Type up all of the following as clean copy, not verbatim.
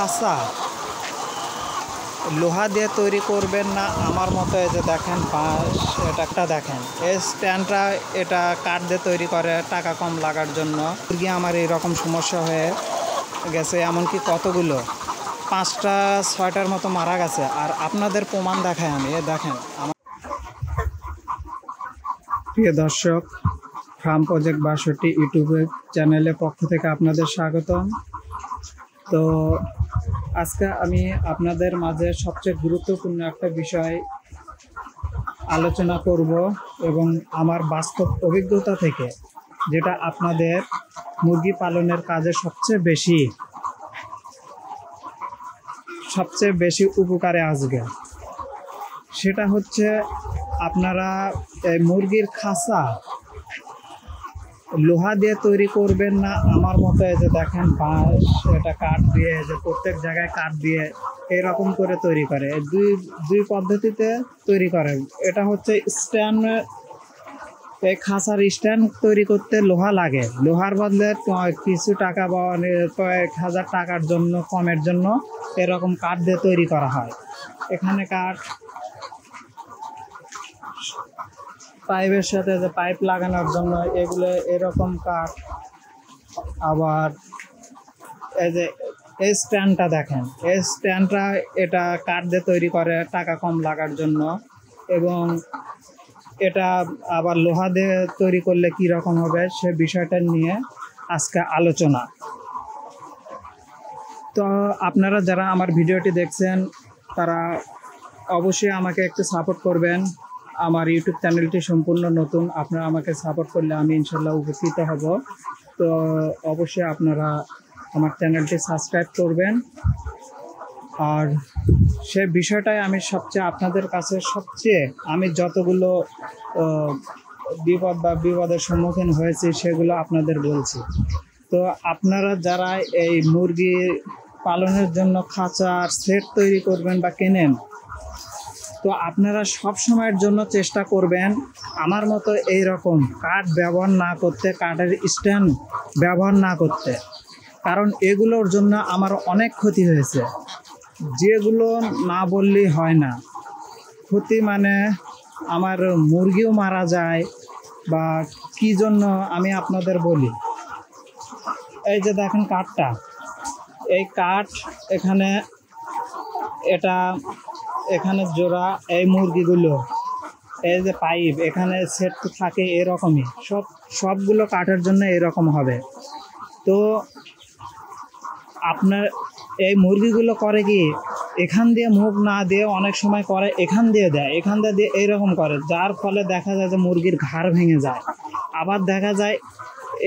খাঁচা লোহা দিয়ে তৈরি করবেন না আমার মতো। এই যে দেখেন বাঁশ, এটা একটা দেখেন এই স্ট্যান্ডটা, এটা কাঠ দিয়ে তৈরি করে টাকা কম লাগার জন্য। মুরগি আমার এইরকম সমস্যা হয়ে গেছে, এমনকি কতগুলো 5টা 6টার মতো মারা গেছে। আর আপনাদের প্রমাণ দেখায় আমি, এ দেখেন। আমার প্রিয় দর্শক, ফার্ম প্রজেক্ট 62 ইউটিউবের চ্যানেলের পক্ষ থেকে আপনাদের স্বাগতম। তো আজকে আমি আপনাদের মাঝে সবচেয়ে গুরুত্বপূর্ণ একটা বিষয় আলোচনা করব, এবং আমার বাস্তব অভিজ্ঞতা থেকে, যেটা আপনাদের মুরগি পালনের কাজে সবচেয়ে বেশি উপকারে আসবে। সেটা হচ্ছে, আপনারা এই মুরগির খাঁচা লোহা দিয়ে তৈরি করবেন না আমার মতো। এই যে দেখেন বাঁশ, এটা কাঠ দিয়ে, যে প্রত্যেক জায়গায় কাঠ দিয়ে এরকম করে তৈরি করে। দুই পদ্ধতিতে তৈরি করে। এটা হচ্ছে স্ট্যান্ড, এই খাঁচার স্ট্যান্ড তৈরি করতে লোহা লাগে। লোহার বদলে কিছু টাকা বা কয়েক হাজার টাকার জন্য, কমের জন্য এরকম কাঠ দিয়ে তৈরি করা হয়। এখানে কাঠ পাইপের সাথে, যে পাইপ লাগানোর জন্য এগুলো এরকম কাঠ। আবার এই যে এই স্ট্যান্ডটা দেখেন, এই স্ট্যান্ডটা এটা কাঠ দিয়ে তৈরি করে টাকা কম লাগার জন্য। এবং এটা আবার লোহা দিয়ে তৈরি করলে কি রকম হবে সে বিষয়টা নিয়ে আজকে আলোচনা। তো আপনারা যারা আমার ভিডিওটি দেখছেন তারা অবশ্যই আমাকে একটু সাপোর্ট করবেন। আমার ইউটিউব চ্যানেলটি সম্পূর্ণ নতুন, আপনারা আমাকে সাপোর্ট করলে আমি ইনশাল্লাহ উপকৃত হব। তো অবশ্যই আপনারা আমার চ্যানেলটি সাবস্ক্রাইব করবেন। আর সে বিষয়টাই আমি আপনাদের কাছে আমি যতগুলো বিপদের সম্মুখীন হয়েছি সেগুলো আপনাদের বলছি। তো আপনারা যারা এই মুরগি পালনের জন্য খাঁচার সেট তৈরি করবেন বা কেনেন, তো আপনারা সব সময়ের জন্য চেষ্টা করবেন আমার মতো এই রকম কাঠ ব্যবহার না করতে, কাঠের স্ট্যান্ড ব্যবহার না করতে। কারণ এগুলোর জন্য আমার অনেক ক্ষতি হয়েছে, যেগুলো না বললেই হয় না। ক্ষতি মানে আমার মুরগিও মারা যায়। বা কি জন্য আমি আপনাদের বলি, এই যে দেখেন কাঠটা, এই কাঠ এখানে জোড়া, এই মুরগিগুলো এই যে পাইপ এখানে সেট থাকে এরকমই, সবগুলো কাঠের জন্য এরকম হবে। তো আপনার এই মুরগিগুলো করে কি, এখান দিয়ে মুখ না দিয়ে অনেক সময় করে এখান দিয়ে দেয়, এখান দিয়ে এইরকম করে, যার ফলে দেখা যায় যে মুরগির ঘাড় ভেঙে যায়। আবার দেখা যায়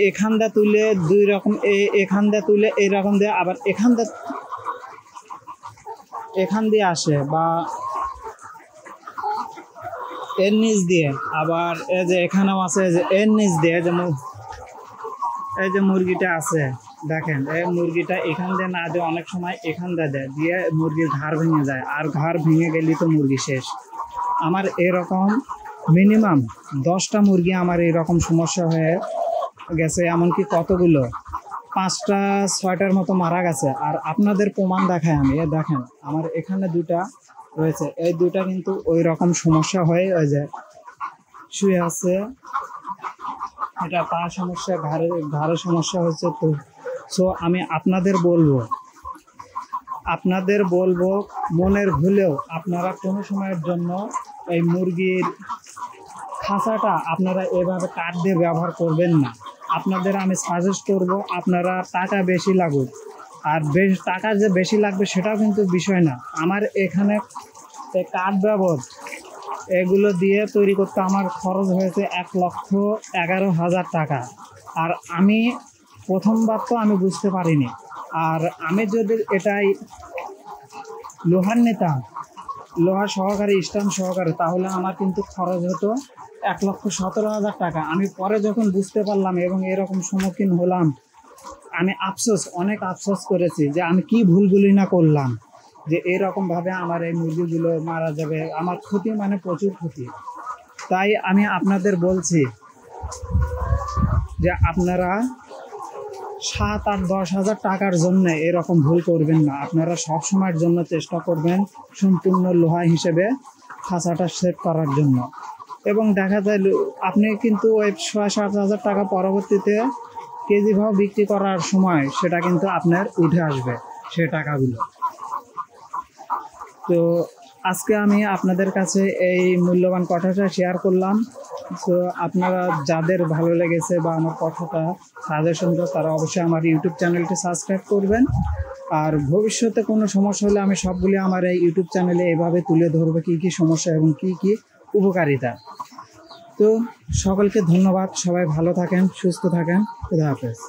এখান দিয়ে তুলে দুই রকম, এখান দিয়ে তুলে এইরকম দিয়ে, আবার এখান দিয়ে আসে, বা এর নিচ দিয়ে, আবার এই যে এখানেও আছে, যে এর নিচ দিয়ে, এই যে মুরগিটা আছে দেখেন, এই মুরগিটা এখান দিয়ে না দিয়ে অনেক সময় এখান দিয়ে মুরগির ঘাড় ভেঙে যায়। আর ঘাড় ভেঙে গেলেই তো মুরগি শেষ। আমার এরকম মিনিমাম 10টা মুরগি আমার এরকম সমস্যা হয়ে গেছে, এমনকি কতগুলো 5টা 6টার মতো মারা গেছে। আর আপনাদের প্রমাণ দেখায় আমি, দেখেন আমার এখানে 2টা রয়েছে, এই 2টা কিন্তু ওই রকম সমস্যা হয়ে যায়, শুয়ে আছে। এটা পা সমস্যা, ঘাড়ের সমস্যা হয়েছে। তো আমি আপনাদের বলবো মনের ভুলেও আপনারা কোনো সময়ের জন্য এই মুরগির খাঁচাটা আপনারা এভাবে কাঠ দিয়ে ব্যবহার করবেন না। আপনাদের আমি সাজেস্ট করব, আপনারা টাকা বেশি লাগুক, আর টাকা যে বেশি লাগবে সেটাও কিন্তু বিষয় না। আমার এখানে কাঠ ব্যবহার এগুলো দিয়ে তৈরি করতে আমার খরচ হয়েছে 1,11,000 টাকা। আর আমি প্রথমবার তো আমি বুঝতে পারিনি। আর আমি যদি এটাই লোহার নিতাম, লোহা সহকারে, স্ট্যান্ড সহকারে, তাহলে আমার কিন্তু খরচ হতো 1,17,000 টাকা। আমি পরে যখন বুঝতে পারলাম এবং এরকম সম্মুখীন হলাম, আমি অনেক আফসোস করেছি যে আমি কি ভুলগুলি না করলাম, যে এরকমভাবে আমার এই মুরগিগুলো মারা যাবে। আমার ক্ষতি মানে প্রচুর ক্ষতি। তাই আমি আপনাদের বলছি যে আপনারা 7, 8, 10 হাজার টাকার জন্য এরকম ভুল করবেন না। আপনারা সব সময়ের জন্য চেষ্টা করবেন সম্পূর্ণ লোহা হিসেবে খাঁচাটা সেট করার জন্য। এবং দেখা যায় আপনি কিন্তু ওই 6-7 হাজার টাকা পরবর্তীতে কেজি ভাও বিক্রি করার সময় সেটা কিন্তু আপনার উঠে আসবে সে টাকাগুলো। তো আজকে আমি আপনাদের কাছে এই মূল্যবান কথাটা শেয়ার করলাম। তো আপনারা যাদের ভালো লেগেছে বা আমার কথাটা সাজেশন তারা অবশ্যই আমার ইউটিউব চ্যানেলটি সাবস্ক্রাইব করবেন। আর ভবিষ্যতে কোনো সমস্যা হলে আমি সবগুলি আমার এই ইউটিউব চ্যানেলে এভাবে তুলে ধরবো কী কী সমস্যা এবং কী কী উপকারিতা। তো সকলকে ধন্যবাদ, সবাই ভালো থাকেন, সুস্থ থাকেন, খুদা হাফেজ।